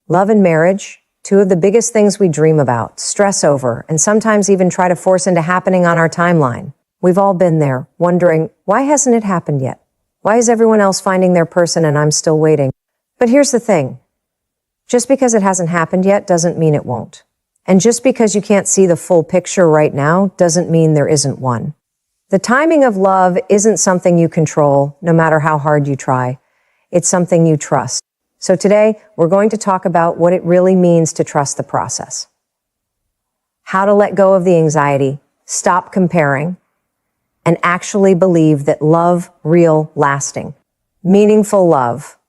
Love and marriage, two of the biggest things we dream about, stress over, and sometimes even try to force into happening on our timeline. We've all been there, wondering, why hasn't it happened yet? Why is everyone else finding their person and I'm still waiting? But here's the thing. Just because it hasn't happened yet doesn't mean it won't. And just because you can't see the full picture right now doesn't mean there isn't one. The timing of love isn't something you control, no matter how hard you try. It's something you trust. So today, we're going to talk about what it really means to trust the process. How to let go of the anxiety, stop comparing, and actually believe that love, real, lasting, meaningful love,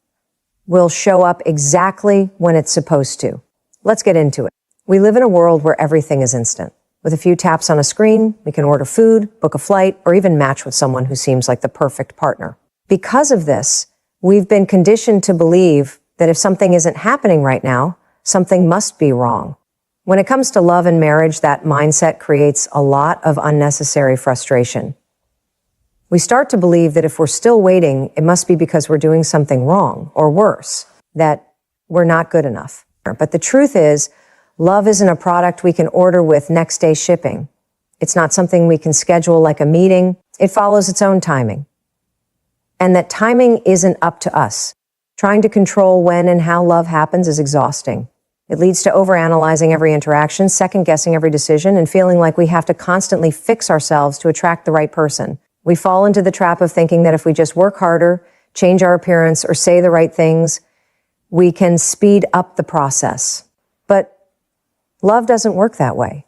will show up exactly when it's supposed to. Let's get into it. We live in a world where everything is instant. With a few taps on a screen, we can order food, book a flight, or even match with someone who seems like the perfect partner. Because of this, we've been conditioned to believe that if something isn't happening right now, something must be wrong. When it comes to love and marriage, that mindset creates a lot of unnecessary frustration. We start to believe that if we're still waiting, it must be because we're doing something wrong, or worse, that we're not good enough. But the truth is, love isn't a product we can order with next day shipping. It's not something we can schedule like a meeting. It follows its own timing. And that timing isn't up to us. Trying to control when and how love happens is exhausting. It leads to overanalyzing every interaction, second-guessing every decision, and feeling like we have to constantly fix ourselves to attract the right person. We fall into the trap of thinking that if we just work harder, change our appearance, or say the right things, we can speed up the process. But love doesn't work that way.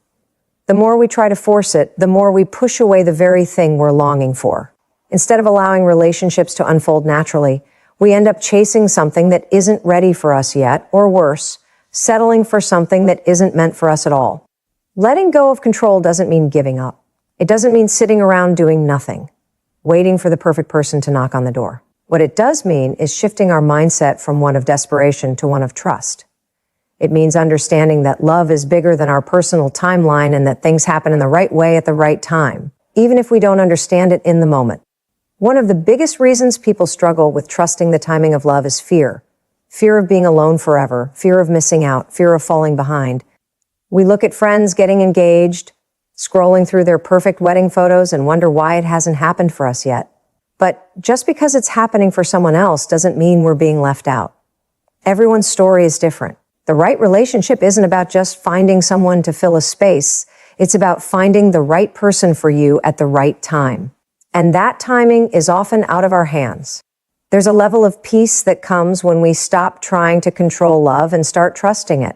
The more we try to force it, the more we push away the very thing we're longing for. Instead of allowing relationships to unfold naturally, we end up chasing something that isn't ready for us yet, or worse, settling for something that isn't meant for us at all. Letting go of control doesn't mean giving up. It doesn't mean sitting around doing nothing, waiting for the perfect person to knock on the door. What it does mean is shifting our mindset from one of desperation to one of trust. It means understanding that love is bigger than our personal timeline and that things happen in the right way at the right time, even if we don't understand it in the moment. One of the biggest reasons people struggle with trusting the timing of love is fear. Fear of being alone forever, fear of missing out, fear of falling behind. We look at friends getting engaged, scrolling through their perfect wedding photos and wonder why it hasn't happened for us yet. But just because it's happening for someone else doesn't mean we're being left out. Everyone's story is different. The right relationship isn't about just finding someone to fill a space. It's about finding the right person for you at the right time. And that timing is often out of our hands. There's a level of peace that comes when we stop trying to control love and start trusting it.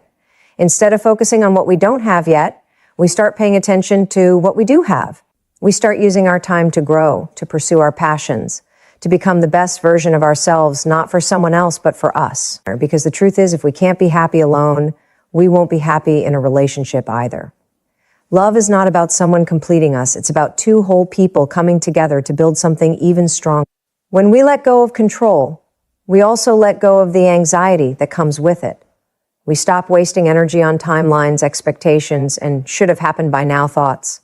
Instead of focusing on what we don't have yet, we start paying attention to what we do have. We start using our time to grow, to pursue our passions, to become the best version of ourselves, not for someone else, but for us. Because the truth is, if we can't be happy alone, we won't be happy in a relationship either. Love is not about someone completing us. It's about two whole people coming together to build something even stronger. When we let go of control, we also let go of the anxiety that comes with it. We stop wasting energy on timelines, expectations, and should have happened by now thoughts.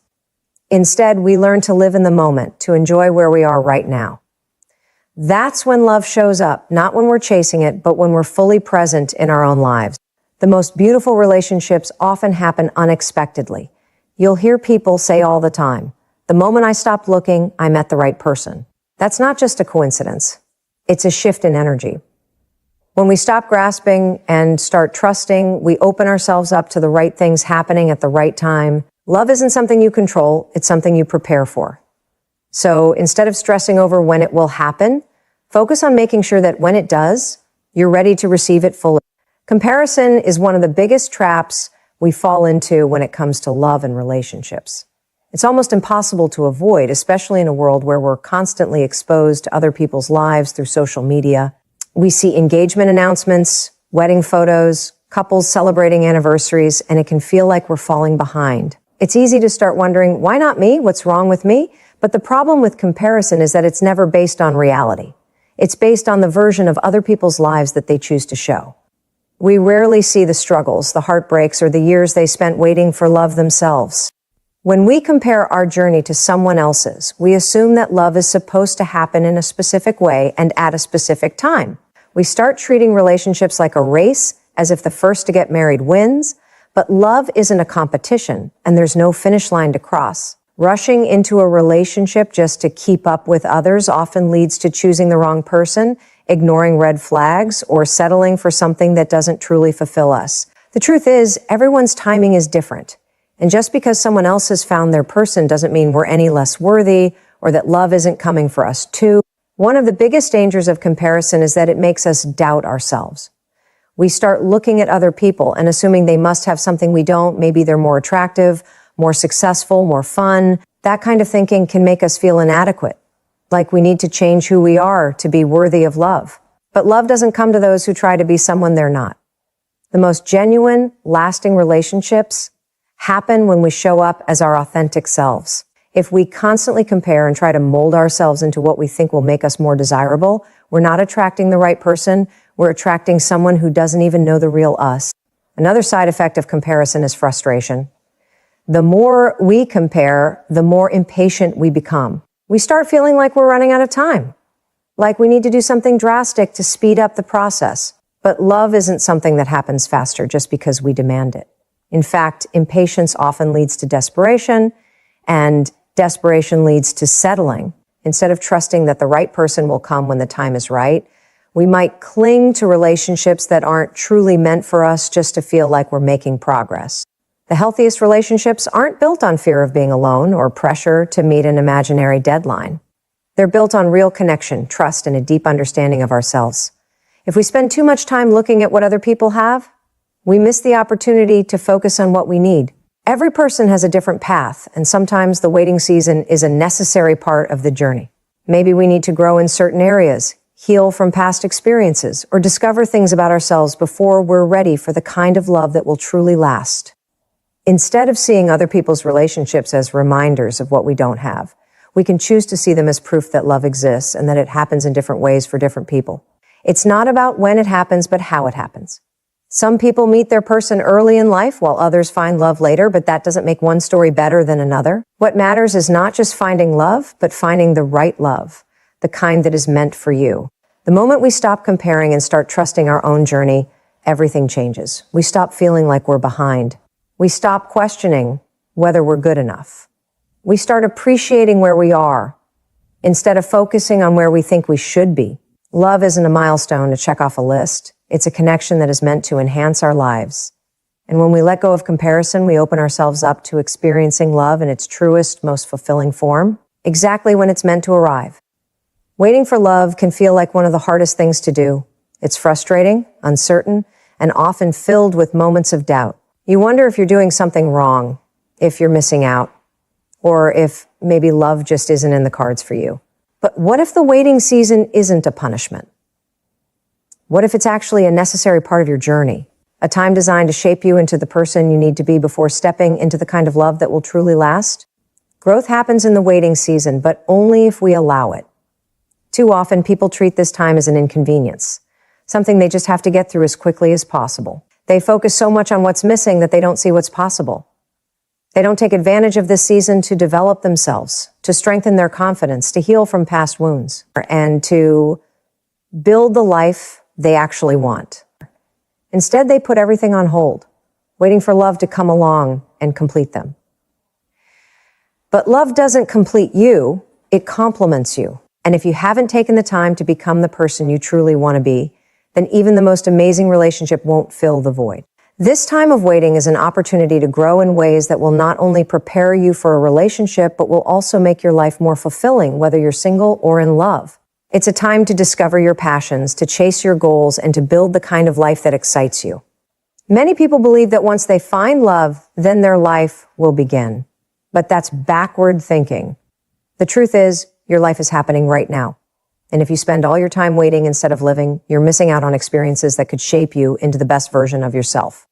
Instead, we learn to live in the moment, to enjoy where we are right now. That's when love shows up, not when we're chasing it, but when we're fully present in our own lives. The most beautiful relationships often happen unexpectedly. You'll hear people say all the time, "The moment I stopped looking, I met the right person." That's not just a coincidence. It's a shift in energy. When we stop grasping and start trusting, we open ourselves up to the right things happening at the right time. Love isn't something you control, it's something you prepare for. So instead of stressing over when it will happen, focus on making sure that when it does, you're ready to receive it fully. Comparison is one of the biggest traps we fall into when it comes to love and relationships. It's almost impossible to avoid, especially in a world where we're constantly exposed to other people's lives through social media. We see engagement announcements, wedding photos, couples celebrating anniversaries, and it can feel like we're falling behind. It's easy to start wondering, why not me? What's wrong with me? But the problem with comparison is that it's never based on reality. It's based on the version of other people's lives that they choose to show. We rarely see the struggles, the heartbreaks, or the years they spent waiting for love themselves. When we compare our journey to someone else's, we assume that love is supposed to happen in a specific way and at a specific time. We start treating relationships like a race as if the first to get married wins, but love isn't a competition, and there's no finish line to cross. Rushing into a relationship just to keep up with others often leads to choosing the wrong person, ignoring red flags, or settling for something that doesn't truly fulfill us. The truth is, everyone's timing is different. And just because someone else has found their person doesn't mean we're any less worthy or that love isn't coming for us too. One of the biggest dangers of comparison is that it makes us doubt ourselves. We start looking at other people and assuming they must have something we don't. Maybe they're more attractive, more successful, more fun. That kind of thinking can make us feel inadequate, like we need to change who we are to be worthy of love. But love doesn't come to those who try to be someone they're not. The most genuine, lasting relationships happen when we show up as our authentic selves. If we constantly compare and try to mold ourselves into what we think will make us more desirable, we're not attracting the right person. We're attracting someone who doesn't even know the real us. Another side effect of comparison is frustration. The more we compare, the more impatient we become. We start feeling like we're running out of time, like we need to do something drastic to speed up the process. But love isn't something that happens faster just because we demand it. In fact, impatience often leads to desperation, and desperation leads to settling. Instead of trusting that the right person will come when the time is right, we might cling to relationships that aren't truly meant for us just to feel like we're making progress. The healthiest relationships aren't built on fear of being alone or pressure to meet an imaginary deadline. They're built on real connection, trust, and a deep understanding of ourselves. If we spend too much time looking at what other people have, we miss the opportunity to focus on what we need. Every person has a different path, and sometimes the waiting season is a necessary part of the journey. Maybe we need to grow in certain areas, heal from past experiences, or discover things about ourselves before we're ready for the kind of love that will truly last. Instead of seeing other people's relationships as reminders of what we don't have, we can choose to see them as proof that love exists and that it happens in different ways for different people. It's not about when it happens, but how it happens. Some people meet their person early in life while others find love later, but that doesn't make one story better than another. What matters is not just finding love, but finding the right love, the kind that is meant for you. The moment we stop comparing and start trusting our own journey, everything changes. We stop feeling like we're behind. We stop questioning whether we're good enough. We start appreciating where we are instead of focusing on where we think we should be. Love isn't a milestone to check off a list. It's a connection that is meant to enhance our lives. And when we let go of comparison, we open ourselves up to experiencing love in its truest, most fulfilling form, exactly when it's meant to arrive. Waiting for love can feel like one of the hardest things to do. It's frustrating, uncertain, and often filled with moments of doubt. You wonder if you're doing something wrong, if you're missing out, or if maybe love just isn't in the cards for you. But what if the waiting season isn't a punishment? What if it's actually a necessary part of your journey? A time designed to shape you into the person you need to be before stepping into the kind of love that will truly last? Growth happens in the waiting season, but only if we allow it. Too often, people treat this time as an inconvenience, something they just have to get through as quickly as possible. They focus so much on what's missing that they don't see what's possible. They don't take advantage of this season to develop themselves, to strengthen their confidence, to heal from past wounds, and to build the life they actually want. Instead, they put everything on hold, waiting for love to come along and complete them. But love doesn't complete you, it complements you. And if you haven't taken the time to become the person you truly want to be, then even the most amazing relationship won't fill the void. This time of waiting is an opportunity to grow in ways that will not only prepare you for a relationship, but will also make your life more fulfilling, whether you're single or in love. It's a time to discover your passions, to chase your goals, and to build the kind of life that excites you. Many people believe that once they find love, then their life will begin. But that's backward thinking. The truth is, your life is happening right now. And if you spend all your time waiting instead of living, you're missing out on experiences that could shape you into the best version of yourself.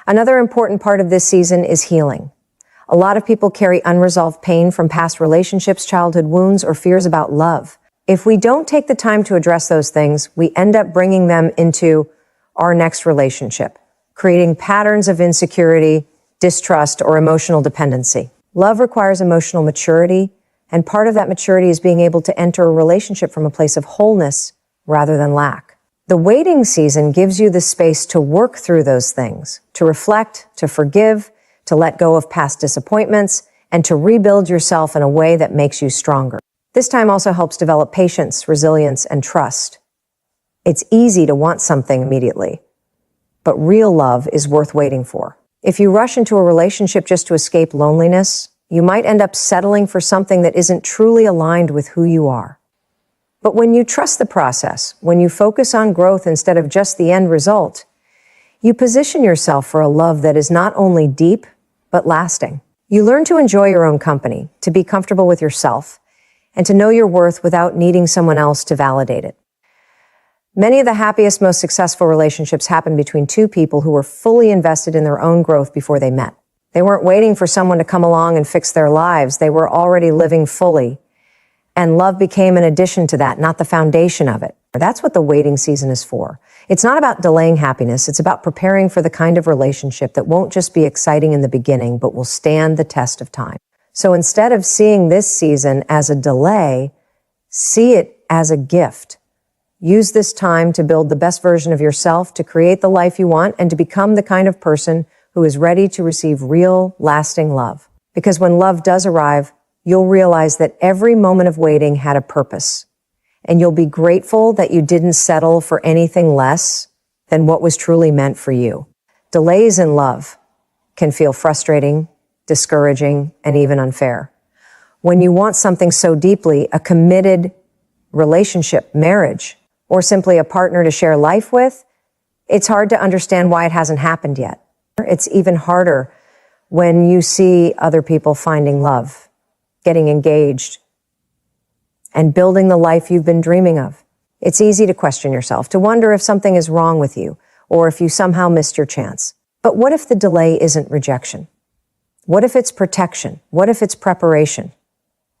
Another important part of this season is healing. A lot of people carry unresolved pain from past relationships, childhood wounds, or fears about love. If we don't take the time to address those things, we end up bringing them into our next relationship, creating patterns of insecurity, distrust, or emotional dependency. Love requires emotional maturity, and part of that maturity is being able to enter a relationship from a place of wholeness rather than lack. The waiting season gives you the space to work through those things, to reflect, to forgive, to let go of past disappointments, and to rebuild yourself in a way that makes you stronger. This time also helps develop patience, resilience, and trust. It's easy to want something immediately, but real love is worth waiting for. If you rush into a relationship just to escape loneliness, you might end up settling for something that isn't truly aligned with who you are. But when you trust the process, when you focus on growth instead of just the end result, you position yourself for a love that is not only deep, but lasting. You learn to enjoy your own company, to be comfortable with yourself, and to know your worth without needing someone else to validate it. Many of the happiest, most successful relationships happen between two people who were fully invested in their own growth before they met. They weren't waiting for someone to come along and fix their lives. They were already living fully. And love became an addition to that, not the foundation of it. That's what the waiting season is for. It's not about delaying happiness. It's about preparing for the kind of relationship that won't just be exciting in the beginning, but will stand the test of time. So instead of seeing this season as a delay, see it as a gift. Use this time to build the best version of yourself, to create the life you want, and to become the kind of person who is ready to receive real, lasting love. Because when love does arrive, you'll realize that every moment of waiting had a purpose. And you'll be grateful that you didn't settle for anything less than what was truly meant for you. Delays in love can feel frustrating, discouraging, and even unfair. When you want something so deeply, a committed relationship, marriage, or simply a partner to share life with, it's hard to understand why it hasn't happened yet. It's even harder when you see other people finding love, getting engaged, and building the life you've been dreaming of. It's easy to question yourself, to wonder if something is wrong with you, or if you somehow missed your chance. But what if the delay isn't rejection? What if it's protection? What if it's preparation?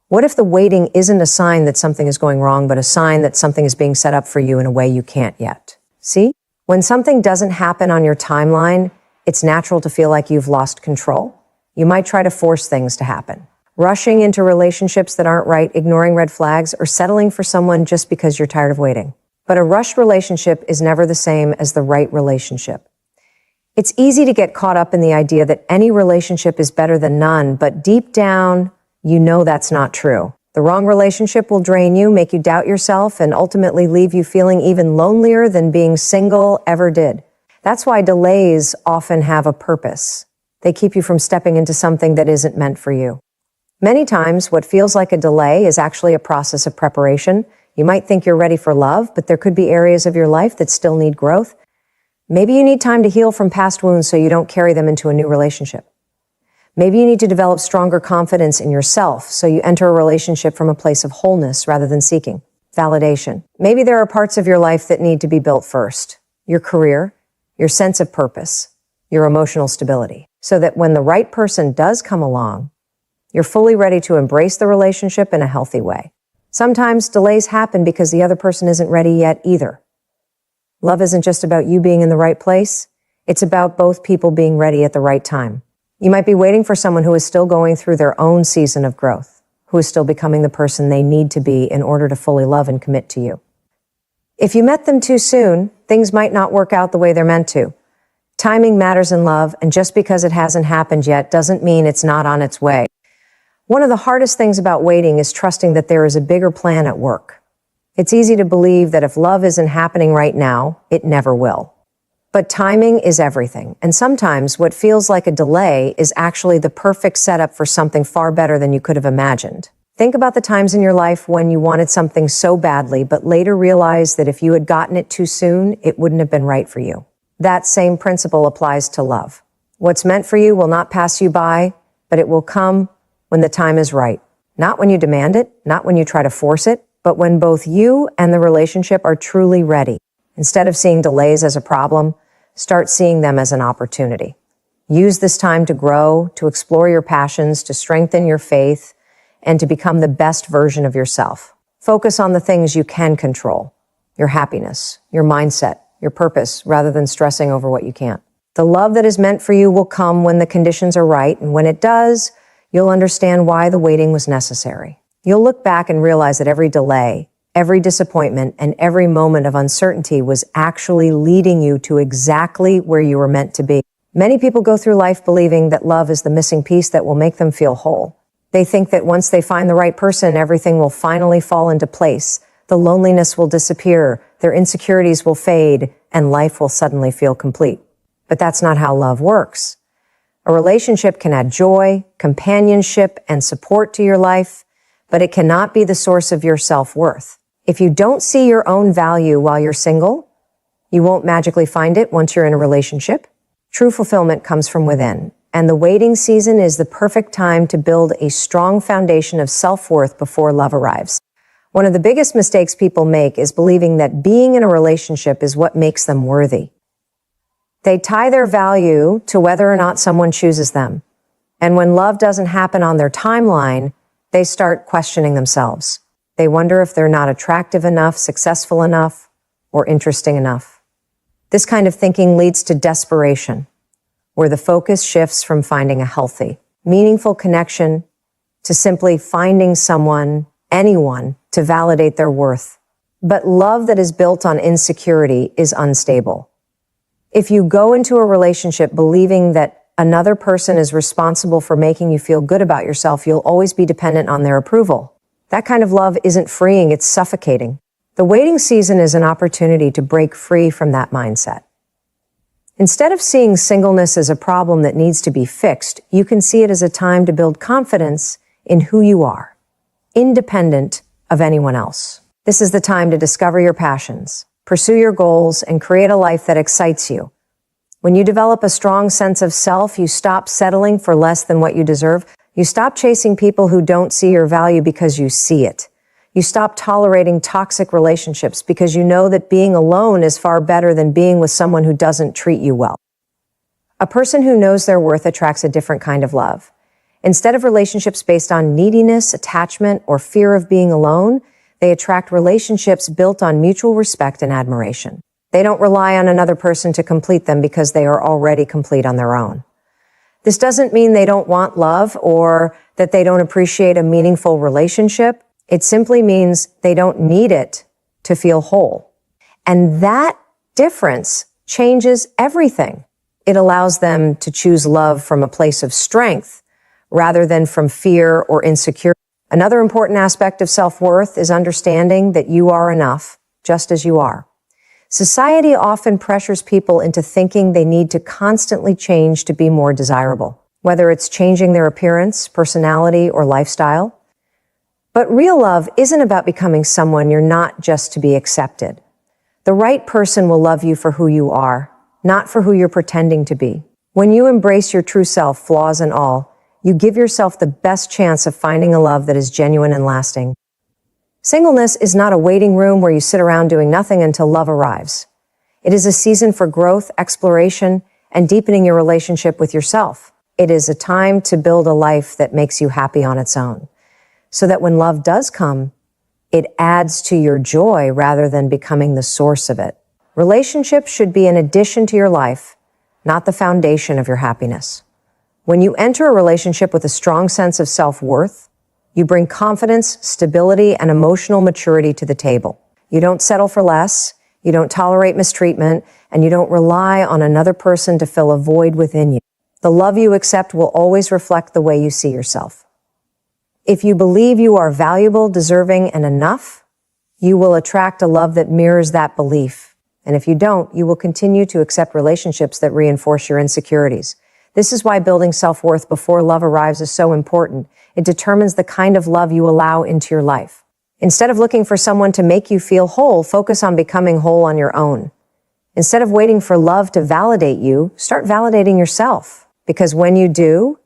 What if the waiting isn't a sign that something is going wrong, but a sign that something is being set up for you in a way you can't yet? See? When something doesn't happen on your timeline, it's natural to feel like you've lost control. You might try to force things to happen. Rushing into relationships that aren't right, ignoring red flags, or settling for someone just because you're tired of waiting. But a rushed relationship is never the same as the right relationship. It's easy to get caught up in the idea that any relationship is better than none, but deep down, you know that's not true. The wrong relationship will drain you, make you doubt yourself, and ultimately leave you feeling even lonelier than being single ever did. That's why delays often have a purpose. They keep you from stepping into something that isn't meant for you. Many times, what feels like a delay is actually a process of preparation. You might think you're ready for love, but there could be areas of your life that still need growth. Maybe you need time to heal from past wounds so you don't carry them into a new relationship. Maybe you need to develop stronger confidence in yourself so you enter a relationship from a place of wholeness rather than seeking validation. Maybe there are parts of your life that need to be built first. Your career, your sense of purpose, your emotional stability, so that when the right person does come along, you're fully ready to embrace the relationship in a healthy way. Sometimes delays happen because the other person isn't ready yet either. Love isn't just about you being in the right place. It's about both people being ready at the right time. You might be waiting for someone who is still going through their own season of growth, who is still becoming the person they need to be in order to fully love and commit to you. If you met them too soon, things might not work out the way they're meant to. Timing matters in love, and just because it hasn't happened yet doesn't mean it's not on its way. One of the hardest things about waiting is trusting that there is a bigger plan at work. It's easy to believe that if love isn't happening right now, it never will. But timing is everything, and sometimes what feels like a delay is actually the perfect setup for something far better than you could have imagined. Think about the times in your life when you wanted something so badly, but later realized that if you had gotten it too soon, it wouldn't have been right for you. That same principle applies to love. What's meant for you will not pass you by, but it will come when the time is right. Not when you demand it, not when you try to force it, but when both you and the relationship are truly ready. Instead of seeing delays as a problem, start seeing them as an opportunity. Use this time to grow, to explore your passions, to strengthen your faith, and to become the best version of yourself. Focus on the things you can control, your happiness, your mindset, your purpose, rather than stressing over what you can't. The love that is meant for you will come when the conditions are right, and when it does, you'll understand why the waiting was necessary. You'll look back and realize that every delay, every disappointment, and every moment of uncertainty was actually leading you to exactly where you were meant to be. Many people go through life believing that love is the missing piece that will make them feel whole. They think that once they find the right person, everything will finally fall into place. The loneliness will disappear, their insecurities will fade, and life will suddenly feel complete. But that's not how love works. A relationship can add joy, companionship, and support to your life, but it cannot be the source of your self-worth. If you don't see your own value while you're single, you won't magically find it once you're in a relationship. True fulfillment comes from within, and the waiting season is the perfect time to build a strong foundation of self-worth before love arrives. One of the biggest mistakes people make is believing that being in a relationship is what makes them worthy. They tie their value to whether or not someone chooses them. And when love doesn't happen on their timeline, they start questioning themselves. They wonder if they're not attractive enough, successful enough, or interesting enough. This kind of thinking leads to desperation, where the focus shifts from finding a healthy, meaningful connection to simply finding someone, anyone, to validate their worth. But love that is built on insecurity is unstable. If you go into a relationship believing that another person is responsible for making you feel good about yourself, you'll always be dependent on their approval. That kind of love isn't freeing, it's suffocating. The waiting season is an opportunity to break free from that mindset. Instead of seeing singleness as a problem that needs to be fixed, you can see it as a time to build confidence in who you are, independent of anyone else. This is the time to discover your passions, pursue your goals, and create a life that excites you. When you develop a strong sense of self, you stop settling for less than what you deserve. You stop chasing people who don't see your value because you see it. You stop tolerating toxic relationships because you know that being alone is far better than being with someone who doesn't treat you well. A person who knows their worth attracts a different kind of love. Instead of relationships based on neediness, attachment, or fear of being alone, they attract relationships built on mutual respect and admiration. They don't rely on another person to complete them because they are already complete on their own. This doesn't mean they don't want love or that they don't appreciate a meaningful relationship. It simply means they don't need it to feel whole. And that difference changes everything. It allows them to choose love from a place of strength rather than from fear or insecurity. Another important aspect of self-worth is understanding that you are enough, just as you are. Society often pressures people into thinking they need to constantly change to be more desirable, whether it's changing their appearance, personality, or lifestyle. But real love isn't about becoming someone you're not just to be accepted. The right person will love you for who you are, not for who you're pretending to be. When you embrace your true self, flaws and all, you give yourself the best chance of finding a love that is genuine and lasting. Singleness is not a waiting room where you sit around doing nothing until love arrives. It is a season for growth, exploration, and deepening your relationship with yourself. It is a time to build a life that makes you happy on its own, so that when love does come, it adds to your joy rather than becoming the source of it. Relationships should be an addition to your life, not the foundation of your happiness. When you enter a relationship with a strong sense of self-worth, you bring confidence, stability, and emotional maturity to the table. You don't settle for less, you don't tolerate mistreatment, and you don't rely on another person to fill a void within you. The love you accept will always reflect the way you see yourself. If you believe you are valuable, deserving, and enough, you will attract a love that mirrors that belief. And if you don't, you will continue to accept relationships that reinforce your insecurities. This is why building self-worth before love arrives is so important. It determines the kind of love you allow into your life. Instead of looking for someone to make you feel whole, focus on becoming whole on your own. Instead of waiting for love to validate you, start validating yourself. Because when you do,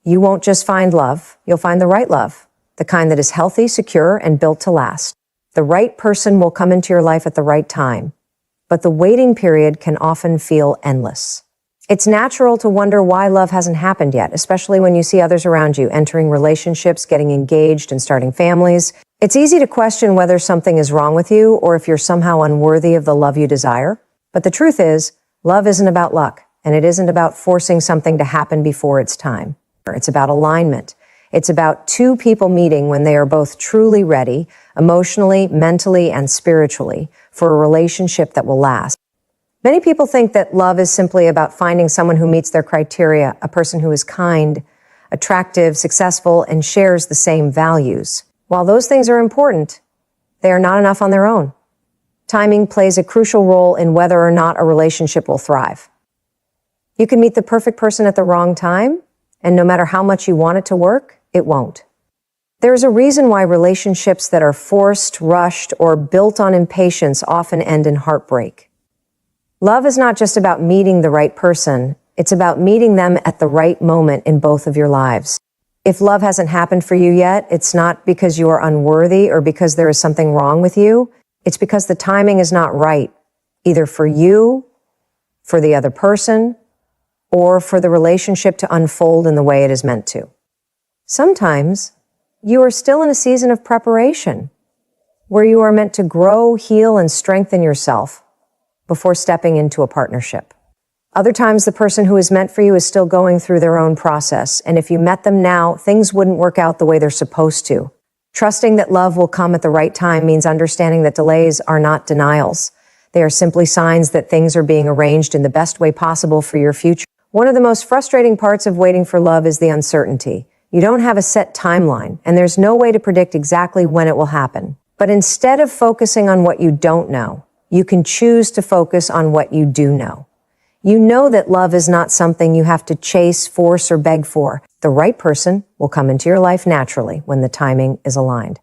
you won't just find love, you'll find the right love, the kind that is healthy, secure, and built to last. The right person will come into your life at the right time, but the waiting period can often feel endless. It's natural to wonder why love hasn't happened yet, especially when you see others around you entering relationships, getting engaged, and starting families. It's easy to question whether something is wrong with you or if you're somehow unworthy of the love you desire. But the truth is, love isn't about luck, and it isn't about forcing something to happen before it's time. It's about alignment. It's about two people meeting when they are both truly ready, emotionally, mentally, and spiritually, for a relationship that will last. Many people think that love is simply about finding someone who meets their criteria, a person who is kind, attractive, successful, and shares the same values. While those things are important, they are not enough on their own. Timing plays a crucial role in whether or not a relationship will thrive. You can meet the perfect person at the wrong time, and no matter how much you want it to work, it won't. There is a reason why relationships that are forced, rushed, or built on impatience often end in heartbreak. Love is not just about meeting the right person, it's about meeting them at the right moment in both of your lives. If love hasn't happened for you yet, it's not because you are unworthy or because there is something wrong with you. It's because the timing is not right, either for you, for the other person, or for the relationship to unfold in the way it is meant to. Sometimes you are still in a season of preparation, where you are meant to grow, heal, and strengthen yourself before stepping into a partnership. Other times, the person who is meant for you is still going through their own process, and if you met them now, things wouldn't work out the way they're supposed to. Trusting that love will come at the right time means understanding that delays are not denials. They are simply signs that things are being arranged in the best way possible for your future. One of the most frustrating parts of waiting for love is the uncertainty. You don't have a set timeline, and there's no way to predict exactly when it will happen. But instead of focusing on what you don't know, you can choose to focus on what you do know. You know that love is not something you have to chase, force, or beg for. The right person will come into your life naturally when the timing is aligned.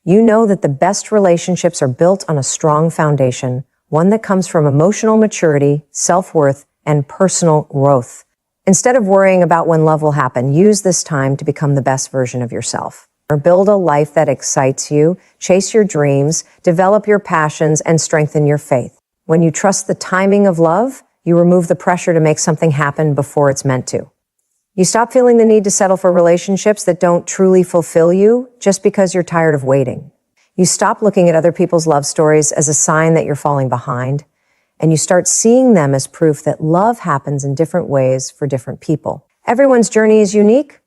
You know that the best relationships are built on a strong foundation, one that comes from emotional maturity, self-worth, and personal growth. Instead of worrying about when love will happen, use this time to become the best version of yourself. Or build a life that excites you, chase your dreams, develop your passions, and strengthen your faith. When you trust the timing of love, you remove the pressure to make something happen before it's meant to. You stop feeling the need to settle for relationships that don't truly fulfill you just because you're tired of waiting. You stop looking at other people's love stories as a sign that you're falling behind, and you start seeing them as proof that love happens in different ways for different people. Everyone's journey is unique,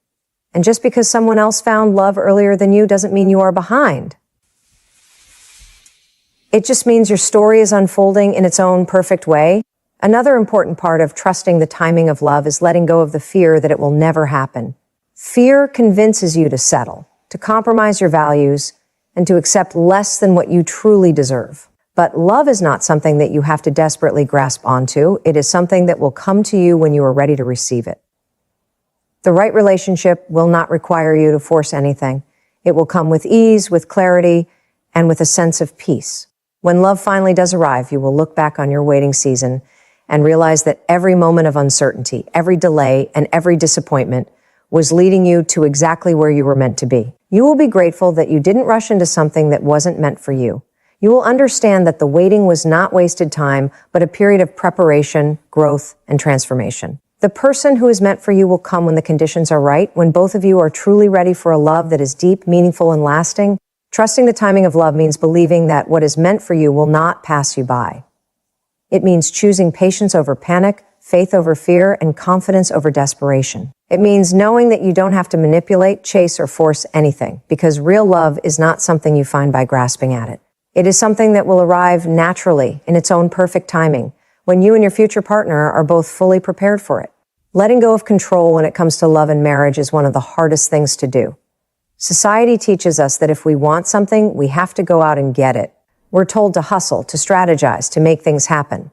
and just because someone else found love earlier than you doesn't mean you are behind. It just means your story is unfolding in its own perfect way. Another important part of trusting the timing of love is letting go of the fear that it will never happen. Fear convinces you to settle, to compromise your values, and to accept less than what you truly deserve. But love is not something that you have to desperately grasp onto. It is something that will come to you when you are ready to receive it. The right relationship will not require you to force anything. It will come with ease, with clarity, and with a sense of peace. When love finally does arrive, you will look back on your waiting season and realize that every moment of uncertainty, every delay, and every disappointment was leading you to exactly where you were meant to be. You will be grateful that you didn't rush into something that wasn't meant for you. You will understand that the waiting was not wasted time, but a period of preparation, growth, and transformation. The person who is meant for you will come when the conditions are right, when both of you are truly ready for a love that is deep, meaningful, and lasting. Trusting the timing of love means believing that what is meant for you will not pass you by. It means choosing patience over panic, faith over fear, and confidence over desperation. It means knowing that you don't have to manipulate, chase, or force anything, because real love is not something you find by grasping at it. It is something that will arrive naturally in its own perfect timing, when you and your future partner are both fully prepared for it. Letting go of control when it comes to love and marriage is one of the hardest things to do. Society teaches us that if we want something, we have to go out and get it. We're told to hustle, to strategize, to make things happen.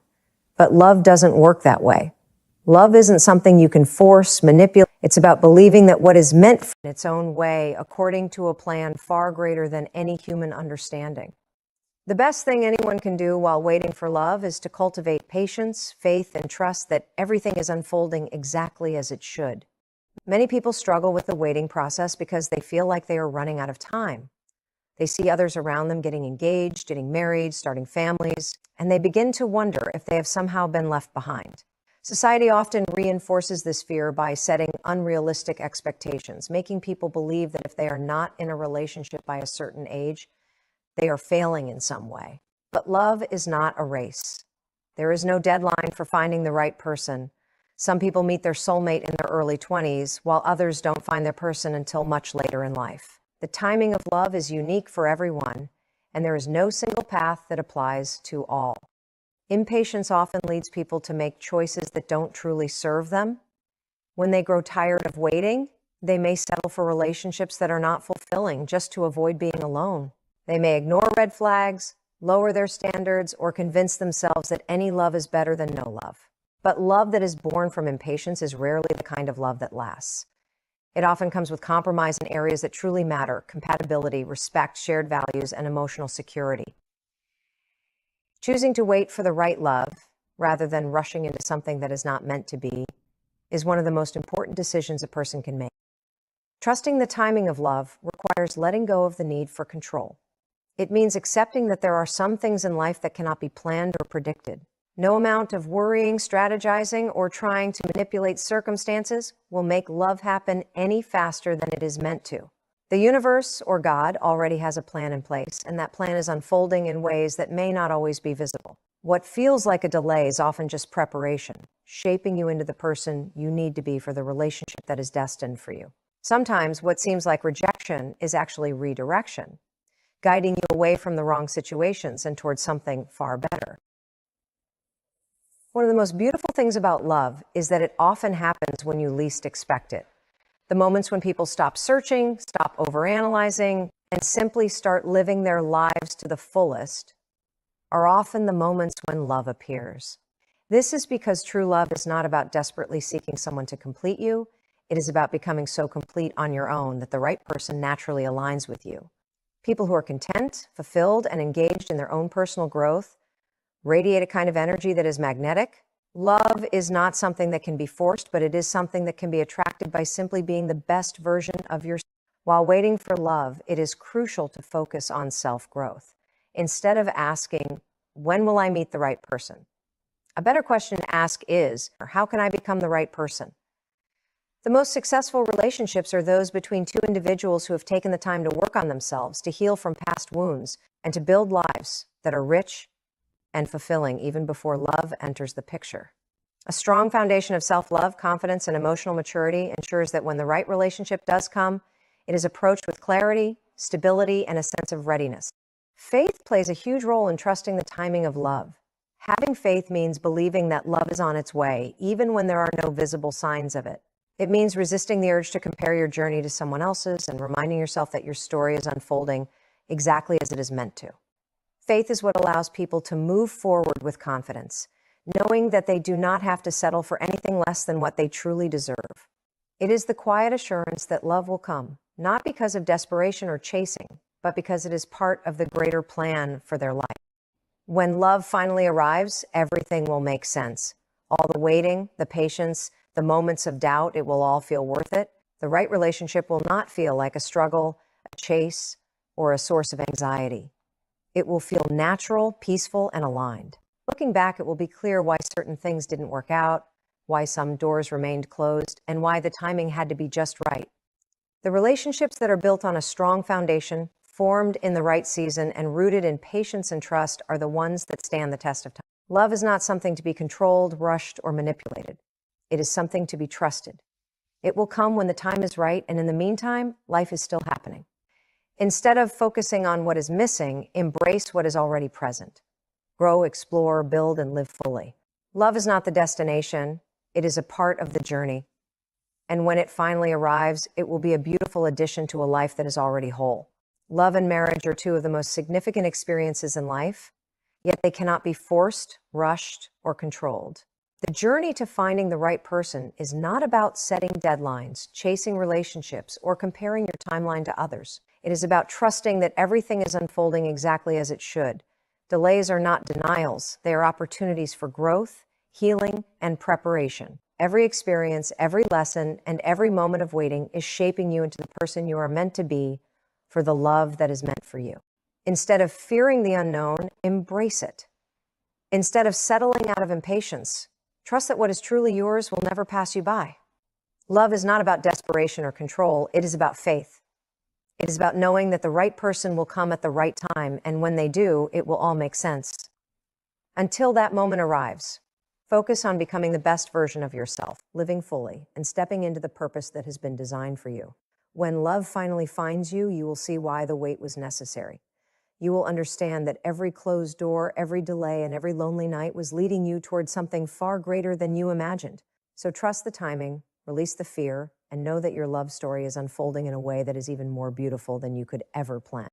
But love doesn't work that way. Love isn't something you can force, manipulate. It's about believing that what is meant in its own way, according to a plan far greater than any human understanding. The best thing anyone can do while waiting for love is to cultivate patience, faith, and trust that everything is unfolding exactly as it should. Many people struggle with the waiting process because they feel like they are running out of time. They see others around them getting engaged, getting married, starting families, and they begin to wonder if they have somehow been left behind. Society often reinforces this fear by setting unrealistic expectations, making people believe that if they are not in a relationship by a certain age, they are failing in some way. But love is not a race. There is no deadline for finding the right person. Some people meet their soulmate in their early 20s, while others don't find their person until much later in life. The timing of love is unique for everyone, and there is no single path that applies to all. Impatience often leads people to make choices that don't truly serve them. When they grow tired of waiting, they may settle for relationships that are not fulfilling just to avoid being alone. They may ignore red flags, lower their standards, or convince themselves that any love is better than no love. But love that is born from impatience is rarely the kind of love that lasts. It often comes with compromise in areas that truly matter: compatibility, respect, shared values, and emotional security. Choosing to wait for the right love, rather than rushing into something that is not meant to be, is one of the most important decisions a person can make. Trusting the timing of love requires letting go of the need for control. It means accepting that there are some things in life that cannot be planned or predicted. No amount of worrying, strategizing, or trying to manipulate circumstances will make love happen any faster than it is meant to. The universe, or God, already has a plan in place, and that plan is unfolding in ways that may not always be visible. What feels like a delay is often just preparation, shaping you into the person you need to be for the relationship that is destined for you. Sometimes what seems like rejection is actually redirection, guiding you away from the wrong situations and towards something far better. One of the most beautiful things about love is that it often happens when you least expect it. The moments when people stop searching, stop overanalyzing, and simply start living their lives to the fullest are often the moments when love appears. This is because true love is not about desperately seeking someone to complete you. It is about becoming so complete on your own that the right person naturally aligns with you. People who are content, fulfilled, and engaged in their own personal growth radiate a kind of energy that is magnetic. Love is not something that can be forced, but it is something that can be attracted by simply being the best version of yourself. While waiting for love, it is crucial to focus on self-growth. Instead of asking, when will I meet the right person? A better question to ask is, how can I become the right person? The most successful relationships are those between two individuals who have taken the time to work on themselves, to heal from past wounds, and to build lives that are rich and fulfilling even before love enters the picture. A strong foundation of self-love, confidence, and emotional maturity ensures that when the right relationship does come, it is approached with clarity, stability, and a sense of readiness. Faith plays a huge role in trusting the timing of love. Having faith means believing that love is on its way, even when there are no visible signs of it. It means resisting the urge to compare your journey to someone else's and reminding yourself that your story is unfolding exactly as it is meant to. Faith is what allows people to move forward with confidence, knowing that they do not have to settle for anything less than what they truly deserve. It is the quiet assurance that love will come, not because of desperation or chasing, but because it is part of the greater plan for their life. When love finally arrives, everything will make sense. All the waiting, the patience, the moments of doubt, it will all feel worth it. The right relationship will not feel like a struggle, a chase, or a source of anxiety. It will feel natural, peaceful, and aligned. Looking back, it will be clear why certain things didn't work out, why some doors remained closed, and why the timing had to be just right. The relationships that are built on a strong foundation, formed in the right season, and rooted in patience and trust are the ones that stand the test of time. Love is not something to be controlled, rushed, or manipulated. It is something to be trusted. It will come when the time is right, and in the meantime, life is still happening. Instead of focusing on what is missing, embrace what is already present. Grow, explore, build, and live fully. Love is not the destination. It is a part of the journey. And when it finally arrives, it will be a beautiful addition to a life that is already whole. Love and marriage are two of the most significant experiences in life, yet they cannot be forced, rushed, or controlled. The journey to finding the right person is not about setting deadlines, chasing relationships, or comparing your timeline to others. It is about trusting that everything is unfolding exactly as it should. Delays are not denials. They are opportunities for growth, healing, and preparation. Every experience, every lesson, and every moment of waiting is shaping you into the person you are meant to be for the love that is meant for you. Instead of fearing the unknown, embrace it. Instead of settling out of impatience, trust that what is truly yours will never pass you by. Love is not about desperation or control. It is about faith. It is about knowing that the right person will come at the right time, and when they do, it will all make sense. Until that moment arrives, Focus on becoming the best version of yourself, living fully, and stepping into the purpose that has been designed for you. When love finally finds you, you will see why the wait was necessary. You will understand that every closed door, every delay, and every lonely night was leading you towards something far greater than you imagined. So trust the timing, release the fear, and know that your love story is unfolding in a way that is even more beautiful than you could ever plan.